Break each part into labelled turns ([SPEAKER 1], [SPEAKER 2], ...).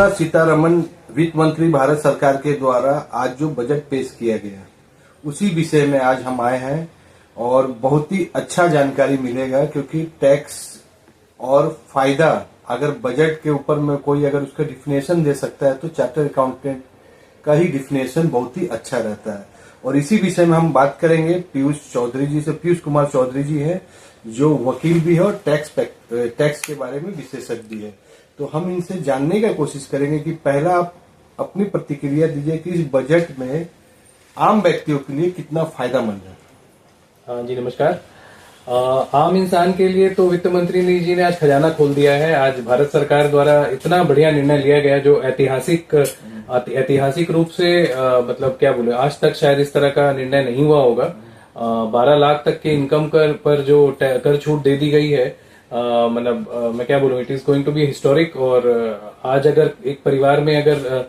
[SPEAKER 1] निर्मला सीतारमण वित्त मंत्री भारत सरकार के द्वारा आज जो बजट पेश किया गया उसी विषय में आज हम आए हैं और बहुत ही अच्छा जानकारी मिलेगा, क्योंकि टैक्स और फायदा अगर बजट के ऊपर में कोई अगर उसका डिफिनेशन दे सकता है तो चार्टर्ड अकाउंटेंट का ही डिफिनेशन बहुत ही अच्छा रहता है। और इसी विषय में हम बात करेंगे पीयूष चौधरी जी से। पीयूष कुमार चौधरी जी है जो वकील भी है और टैक्स के बारे में विशेषज्ञ भी है। तो हम इनसे जानने का कोशिश करेंगे कि पहला आप अपनी प्रतिक्रिया दीजिए कि इस बजट में आम व्यक्तियों के लिए कितना फायदामंद है।
[SPEAKER 2] जी नमस्कार। आम इंसान के लिए तो वित्त मंत्री जी ने आज खजाना खोल दिया है। आज भारत सरकार द्वारा इतना बढ़िया निर्णय लिया गया जो ऐतिहासिक रूप से मतलब क्या बोले, आज तक शायद इस तरह का निर्णय नहीं हुआ होगा। 12 लाख तक के इनकम पर जो कर छूट दे दी गई है, मतलब मैं क्या बोलूं, it is going to be historic. और आज अगर एक परिवार में अगर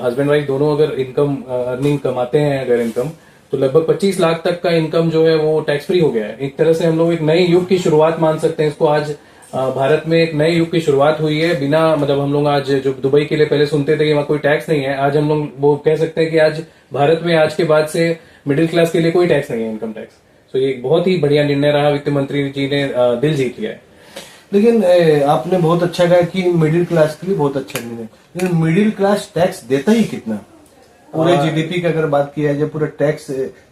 [SPEAKER 2] हस्बैंड वाइफ दोनों अगर अर्निंग कमाते हैं, अगर इनकम, तो लगभग 25 लाख तक का इनकम जो है वो टैक्स फ्री हो गया है। एक तरह से हम लोग एक नए युग की शुरुआत मान सकते हैं इसको। आज भारत में एक नए युग की शुरुआत हुई है बिना, मतलब हम लोग आज जो दुबई के लिए पहले सुनते थे कि वहां कोई टैक्स नहीं है, आज हम लोग वो कह सकते हैं कि आज भारत में आज के बाद से मिडिल क्लास के लिए कोई टैक्स नहीं है, इनकम टैक्स। तो ये एक बहुत ही बढ़िया निर्णय रहा, वित्त मंत्री जी ने दिल जीत लिया है।
[SPEAKER 1] लेकिन आपने बहुत अच्छा कहा कि मिडिल क्लास के लिए बहुत अच्छा निर्णय, लेकिन मिडिल क्लास टैक्स देता ही कितना? पूरे जीडीपी का अगर बात किया जाए, पूरे टैक्स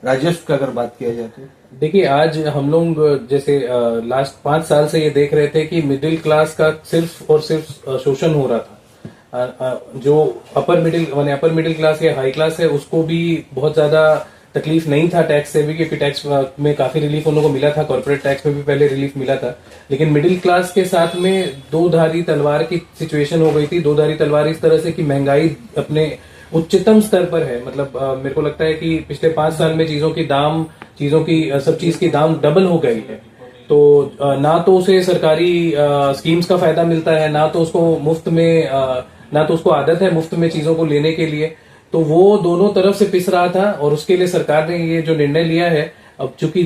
[SPEAKER 1] राजस्व का अगर बात किया जाए तो
[SPEAKER 2] देखिए, आज हम लोग जैसे लास्ट 5 साल से ये देख रहे थे कि मिडिल क्लास का सिर्फ और सिर्फ शोषण हो रहा था। जो अपर मिडिल क्लास या हाई क्लास है उसको भी बहुत ज्यादा तकलीफ नहीं था टैक्स से भी, क्योंकि टैक्स में काफी रिलीफ उन लोगों को मिला था। कॉर्पोरेट टैक्स में भी पहले रिलीफ मिला था। लेकिन मिडिल क्लास के साथ में दो धारी तलवार की सिचुएशन हो गई थी। दो धारी तलवार इस तरह से कि महंगाई अपने उच्चतम स्तर पर है। मतलब मेरे को लगता है कि पिछले 5 साल में सब चीज की दाम डबल हो गई है। तो ना तो उसे सरकारी स्कीम्स का फायदा मिलता है, ना तो उसको मुफ्त में ना तो उसको आदत है मुफ्त में चीजों को लेने के लिए। तो वो दोनों तरफ से पिस रहा था और उसके लिए सरकार ने ये जो निर्णय लिया है, अब चूंकि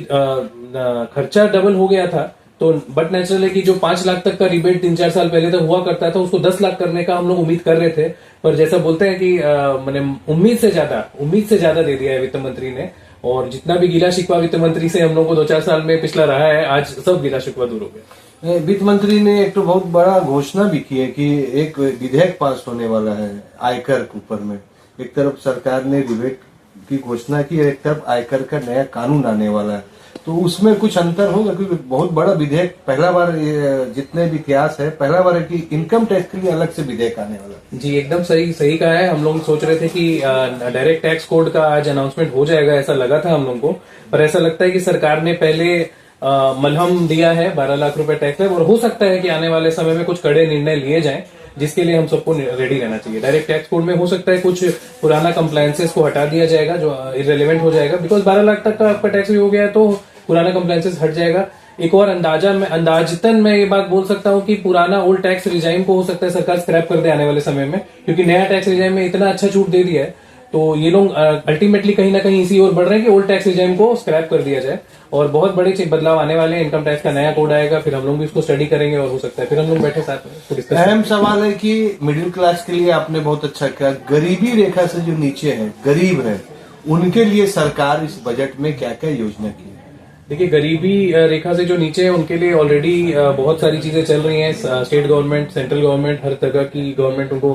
[SPEAKER 2] खर्चा डबल हो गया था, तो बट नेचुरल है कि जो 5 लाख तक का रिबेट 3-4 साल पहले तक हुआ करता था उसको 10 लाख करने का हम लोग उम्मीद कर रहे थे। पर जैसा बोलते हैं कि मैंने उम्मीद से ज्यादा दे दिया है वित्त मंत्री ने। और जितना भी गिला शिकवा वित्त मंत्री से हम लोग को 2-4 साल में पिछला रहा है, आज सब गिला शिकवा दूर हो गया।
[SPEAKER 1] वित्त मंत्री ने एक तो बहुत बड़ा घोषणा भी की है कि एक विधेयक पास होने वाला है आयकर के ऊपर में। एक तरफ सरकार ने रिबेट की घोषणा की और एक तरफ आयकर का नया कानून आने वाला है। तो उसमें कुछ अंतर होगा, क्योंकि बहुत बड़ा विधेयक पहला बार, जितने भी इतिहास है, पहला बार है कि इनकम टैक्स के लिए अलग से विधेयक आने वाला।
[SPEAKER 2] जी एकदम सही कहा है। हम लोग सोच रहे थे कि डायरेक्ट टैक्स कोड का आज अनाउंसमेंट हो जाएगा, ऐसा लगा था हम लोग को। पर ऐसा लगता है कि सरकार ने पहले मलहम दिया है 12 लाख रुपए टैक्स है, और हो सकता है कि आने वाले समय में कुछ कड़े निर्णय लिए जाएं, जिसके लिए हम सबको रेडी रहना चाहिए। डायरेक्ट टैक्स कोड में हो सकता है कुछ पुराना कंप्लायंसेस को हटा दिया जाएगा जो इररिलेवेंट हो जाएगा, बिकॉज 12 लाख तक का आपका टैक्स भी हो गया है तो पुराना कंप्लायंसेस हट जाएगा। एक और अंदाजतन मैं ये बात बोल सकता हूँ कि पुराना ओल्ड टैक्स रिजाइम को हो सकता है सरकार स्क्रैप कर दे आने वाले समय में, क्योंकि नया टैक्स रिजाइम में इतना अच्छा छूट दे दिया है। तो ये लोग अल्टीमेटली कहीं ना कहीं इसी ओर बढ़ रहे हैं कि ओल्ड टैक्स रिजाइम को स्क्रैप कर दिया जाए। और बहुत बड़े बदलाव आने वाले हैं। इनकम टैक्स का नया कोड आएगा, फिर हम लोग भी उसको स्टडी करेंगे और हो सकता है फिर हम लोग बैठे साथ में।
[SPEAKER 1] अहम सवाल है कि मिडिल क्लास के लिए आपने बहुत अच्छा किया, गरीबी रेखा से जो नीचे है, गरीब है, उनके लिए सरकार इस बजट में क्या क्या योजना की है?
[SPEAKER 2] देखिए, गरीबी रेखा से जो नीचे है उनके लिए ऑलरेडी बहुत सारी चीजें चल रही हैं। स्टेट गवर्नमेंट, सेंट्रल गवर्नमेंट, हर तरह की गवर्नमेंट उनको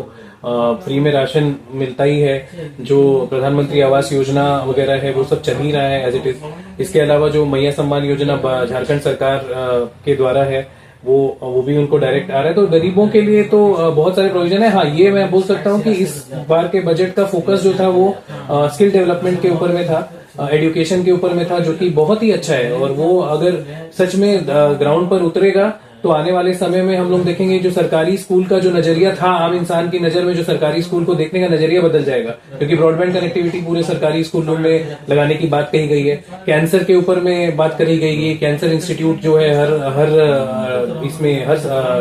[SPEAKER 2] फ्री में राशन मिलता ही है। जो प्रधानमंत्री आवास योजना वगैरह है वो सब चल ही रहा है एज इट इज। इसके अलावा जो मैया सम्मान योजना झारखंड सरकार के द्वारा है वो भी उनको डायरेक्ट आ रहा है। तो गरीबों के लिए तो बहुत सारे प्रोविजन है। हाँ, ये मैं बोल सकता हूँ कि इस बार के बजट का फोकस जो था वो स्किल डेवलपमेंट के ऊपर में था, एजुकेशन के ऊपर में था, जो कि बहुत ही अच्छा है। और वो अगर सच में ग्राउंड पर उतरेगा तो आने वाले समय में हम लोग देखेंगे जो सरकारी स्कूल का जो नजरिया था आम इंसान की नजर में, जो सरकारी स्कूल को देखने का नजरिया बदल जाएगा, क्योंकि ब्रॉडबैंड कनेक्टिविटी पूरे सरकारी स्कूलों में लगाने की बात कही गई है। कैंसर के ऊपर में बात कही गई है। कैंसर इंस्टीट्यूट जो है हर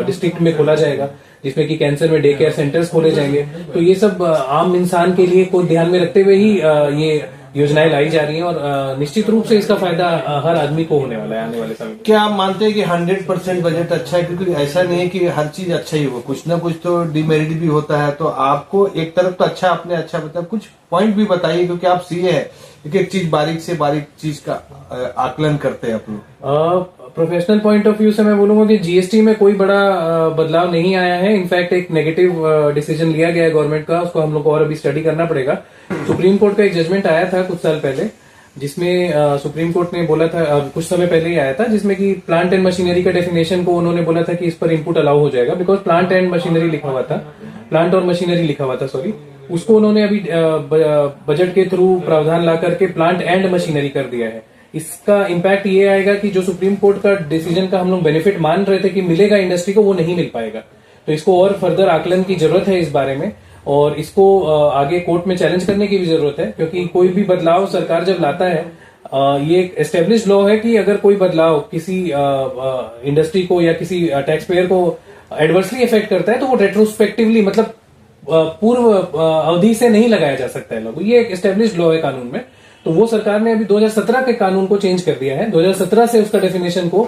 [SPEAKER 2] डिस्ट्रिक्ट में खोला जाएगा, जिसमें कि कैंसर में डे केयर सेंटर्स खोले जाएंगे। तो ये सब आम इंसान के लिए को ध्यान में रखते हुए ही ये योजनाएं लाई जा रही हैं और निश्चित रूप से इसका फायदा हर आदमी को होने वाला है आने वाले समय में।
[SPEAKER 1] क्या आप मानते हैं कि 100% बजट अच्छा है? क्योंकि ऐसा नहीं है कि हर चीज अच्छा ही हो, कुछ ना कुछ तो डिमेरिट भी होता है। तो आपको एक तरफ तो अच्छा, आपने अच्छा बताया, कुछ पॉइंट भी बताइए, क्योंकि आप सीए हैं, एक चीज बारीक से बारीक चीज का आकलन करते हैं आप लोग।
[SPEAKER 2] प्रोफेशनल पॉइंट ऑफ व्यू से मैं बोलूंगा कि जीएसटी में कोई बड़ा बदलाव नहीं आया है। इनफैक्ट एक नेगेटिव डिसीजन लिया गया है गवर्नमेंट का, उसको हम लोग को और अभी स्टडी करना पड़ेगा। सुप्रीम कोर्ट का एक जजमेंट आया था कुछ साल पहले, जिसमें सुप्रीम कोर्ट ने बोला था, कुछ समय पहले ही आया था, जिसमें कि प्लांट एंड मशीनरी का डेफिनेशन को उन्होंने बोला था कि इस पर इनपुट अलाउ हो जाएगा, बिकॉज प्लांट एंड मशीनरी लिखा हुआ था, प्लांट और मशीनरी लिखा हुआ था, सॉरी। उसको उन्होंने अभी बजट के थ्रू प्रावधान ला करके प्लांट एंड मशीनरी कर दिया है। इसका इम्पैक्ट ये आएगा कि जो सुप्रीम कोर्ट का डिसीजन का हम लोग बेनिफिट मान रहे थे कि मिलेगा इंडस्ट्री को, वो नहीं मिल पाएगा। तो इसको और फर्दर आकलन की जरूरत है इस बारे में, और इसको आगे कोर्ट में चैलेंज करने की भी जरूरत है, क्योंकि कोई भी बदलाव सरकार जब लाता है, ये एक एस्टेब्लिश लॉ है कि अगर कोई बदलाव किसी इंडस्ट्री को या किसी टैक्स पेयर को एडवर्सली इफेक्ट करता है तो वो रेट्रोस्पेक्टिवली, मतलब पूर्व अवधि से नहीं लगाया जा सकता है लागू। ये एक एस्टेब्लिश लॉ है कानून में। तो वो सरकार ने अभी 2017 के कानून को चेंज कर दिया है, 2017 से उसका डेफिनेशन को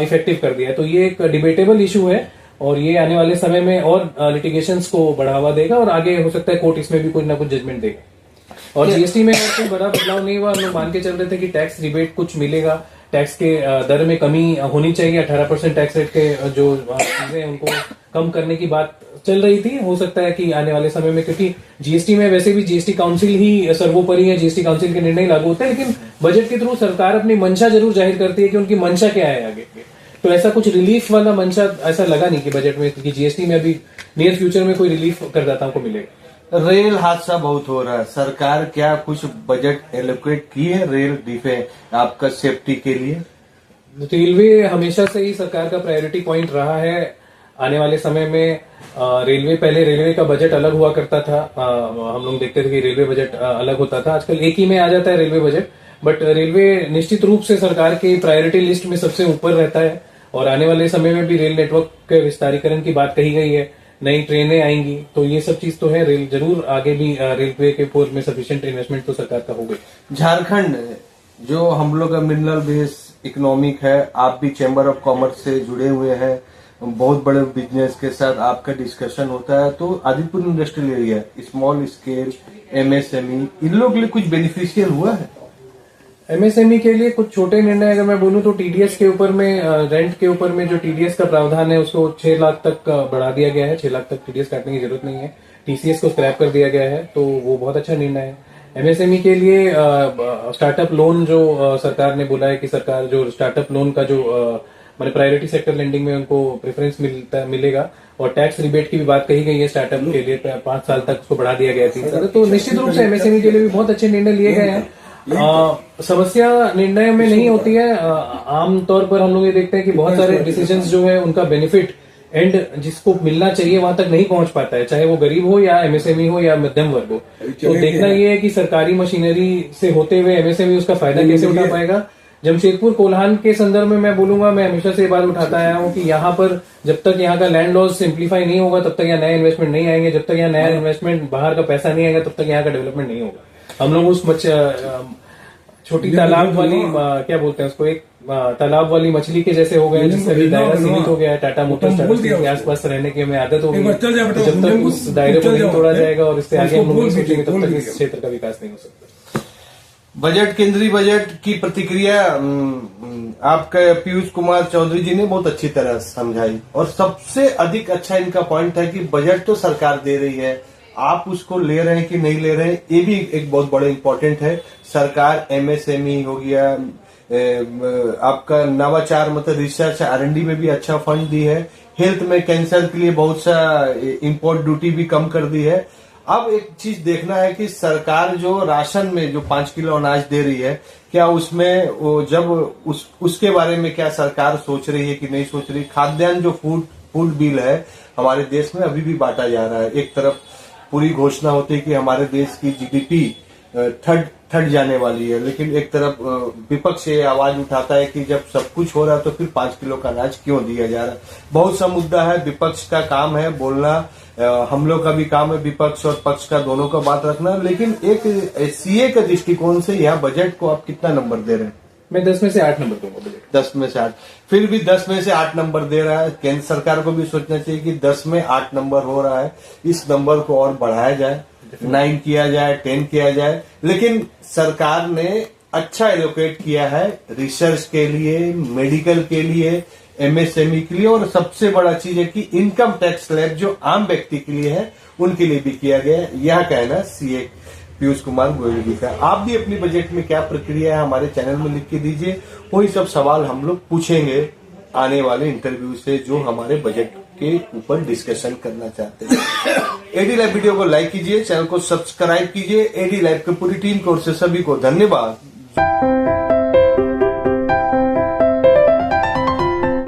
[SPEAKER 2] इफेक्टिव कर दिया है। तो ये एक डिबेटेबल इशू है और ये आने वाले समय में और लिटिगेशंस को बढ़ावा देगा और आगे हो सकता है कोर्ट इसमें भी कुछ ना कुछ जजमेंट देगा। और जीएसटी में अगर कोई बड़ा बदलाव नहीं हुआ, हम लोग मान के चल रहे थे कि टैक्स रिबेट कुछ मिलेगा, टैक्स के दर में कमी होनी चाहिए, 18% टैक्स रेट के जो चीजें हैं उनको कम करने की बात चल रही थी। हो सकता है कि आने वाले समय में, क्योंकि जीएसटी में वैसे भी जीएसटी काउंसिल ही सर्वोपरि है, जीएसटी काउंसिल के निर्णय लागू होते हैं, लेकिन बजट के थ्रू सरकार अपनी मंशा जरूर जाहिर करती है कि उनकी मंशा क्या है आगे। तो ऐसा कुछ रिलीफ वाला मंशा ऐसा लगा नहीं कि बजट में, क्योंकि जीएसटी में अभी नियर फ्यूचर में कोई रिलीफ करदाताओं को मिलेगा।
[SPEAKER 1] रेल हादसा बहुत हो रहा है, सरकार क्या कुछ बजट एलोकेट की है रेल डिफेंस आपका सेफ्टी के लिए?
[SPEAKER 2] रेलवे हमेशा से ही सरकार का प्रायोरिटी पॉइंट रहा है। आने वाले समय में पहले रेलवे का बजट अलग हुआ करता था, हम लोग देखते थे कि रेलवे बजट अलग होता था, आजकल एक ही में आ जाता है रेलवे बजट। बट रेलवे निश्चित रूप से सरकार की प्रायोरिटी लिस्ट में सबसे ऊपर रहता है और आने वाले समय में भी रेल नेटवर्क के विस्तारीकरण की बात कही गई है, नई ट्रेनें आएंगी, तो ये सब चीज तो है। रेल जरूर आगे भी रेलवे के ऊपर में सफिशिएंट इन्वेस्टमेंट तो सरकार का होगा।
[SPEAKER 1] झारखंड जो हम लोग का मिनरल बेस इकोनॉमिक है, आप भी चैम्बर ऑफ कॉमर्स से जुड़े हुए हैं, बहुत बड़े बिजनेस के साथ आपका डिस्कशन होता है, तो Adipur industrial area, small scale, MSME, इन लोग के लिए कुछ बेनिफिशियल हुआ है?
[SPEAKER 2] एमएसएमई के लिए कुछ छोटे निर्णय अगर मैं बोलूं तो टीडीएस के ऊपर में, रेंट के ऊपर में जो टीडीएस का प्रावधान है उसको 6 लाख तक बढ़ा दिया गया है। 6 लाख तक टीडीएस काटने की जरूरत नहीं है, टीसीएस को स्क्रैप कर दिया गया है, तो वो बहुत अच्छा निर्णय है। एमएसएमई के लिए स्टार्टअप लोन जो सरकार ने बोला है कि सरकार जो स्टार्टअप लोन का जो मैंने प्रायोरिटी सेक्टर लेंडिंग में उनको प्रेफरेंस मिलेगा, और टैक्स रिबेट की भी बात कही गई है स्टार्टअप के लिए, 5 साल तक उसको बढ़ा दिया गया 3 साल। तो निश्चित रूप से एमएसएमई के लिए भी बहुत अच्छे निर्णय लिए गए हैं। समस्या निर्णय में नहीं होती है, आमतौर पर हम लोग ये देखते हैं कि बहुत सारे डिसीजंस जो है उनका बेनिफिट एंड जिसको मिलना चाहिए वहां तक नहीं पहुंच पाता है, चाहे वो गरीब हो या एमएसएमई हो या मध्यम वर्ग हो। तो देखना ये है कि सरकारी मशीनरी से होते हुए एमएसएमई उसका फायदा कैसे उठा पाएगा। जमशेदपुर कोल्हान के संदर्भ में मैं बोलूंगा, मैं हमेशा से ये बात उठाता आया हूं कि यहाँ पर जब तक यहाँ का लैंड लॉज सिंप्लीफाई नहीं होगा तब तक यहाँ नया इन्वेस्टमेंट नहीं आएंगे, जब तक यहाँ नया इन्वेस्टमेंट बाहर का पैसा नहीं आएगा तब तक यहाँ का डेवलपमेंट नहीं होगा। हम लोग उस छोटी तालाब वाली क्या बोलते हैं उसको, एक तालाब वाली मछली के जैसे हो गए, जिसका भी दायरा सीमित हो गया है। टाटा मोटर्स के आसपास रहने की हमें आदत हो गई, तो जब तक उस दायरे को नहीं तोड़ा जाएगा और इससे आगे हम लोग सोचेंगे तब तक इस क्षेत्र का विकास नहीं हो सकता।
[SPEAKER 1] बजट, केंद्रीय बजट की प्रतिक्रिया आपके पीयूष कुमार चौधरी जी ने बहुत अच्छी तरह समझाई, और सबसे अधिक अच्छा इनका पॉइंट है कि बजट तो सरकार दे रही है, आप उसको ले रहे हैं कि नहीं ले रहे हैं, ये भी एक बहुत बड़ा इम्पोर्टेंट है। सरकार एमएसएमई हो गया, आपका नवाचार मतलब रिसर्च R&D में भी अच्छा फंड दी है, हेल्थ में कैंसर के लिए बहुत सा इम्पोर्ट ड्यूटी भी कम कर दी है। अब एक चीज देखना है कि सरकार जो राशन में जो 5 किलो अनाज दे रही है, क्या उसमें उसके बारे में क्या सरकार सोच रही है कि नहीं सोच रही। खाद्यान्न जो फूड बिल है हमारे देश में अभी भी बांटा जा रहा है। एक तरफ पूरी घोषणा होती है कि हमारे देश की जीडीपी हट जाने वाली है। लेकिन एक तरफ विपक्ष ये आवाज उठाता है कि जब सब कुछ हो रहा है तो फिर 5 किलो का अनाज क्यों दिया जा रहा है। बहुत सा मुद्दा है, विपक्ष का काम है बोलना, हम लोग का भी काम है विपक्ष और पक्ष का दोनों का बात रखना। लेकिन एक सीए के दृष्टिकोण से यह बजट को आप कितना नंबर दे रहे हैं?
[SPEAKER 2] मैं 10 में से 8 नंबर दूंगा बजट।
[SPEAKER 1] 10 में से 8, फिर भी 10 में से 8 नंबर दे रहा है। केंद्र सरकार को भी सोचना चाहिए कि 10 में 8 नंबर हो रहा है, इस नंबर को और बढ़ाया जाए, 9 किया जाए, 10 किया जाए। लेकिन सरकार ने अच्छा एलोकेट किया है रिसर्च के लिए, मेडिकल के लिए, एमएसएमई के लिए, और सबसे बड़ा चीज है कि इनकम टैक्स स्लैब जो आम व्यक्ति के लिए है उनके लिए भी किया गया है। यह कहना सीए पीयूष कुमार गोयल जी का। आप भी अपनी बजट में क्या प्रक्रिया है हमारे चैनल में लिख के दीजिए। वही सब सवाल हम लोग पूछेंगे आने वाले इंटरव्यू से जो हमारे बजट के ऊपर डिस्कशन करना चाहते हैं। एडी लाइव वीडियो को लाइक कीजिए, चैनल को सब्सक्राइब कीजिए। एडी लाइव की पूरी टीम को और से सभी को धन्यवाद।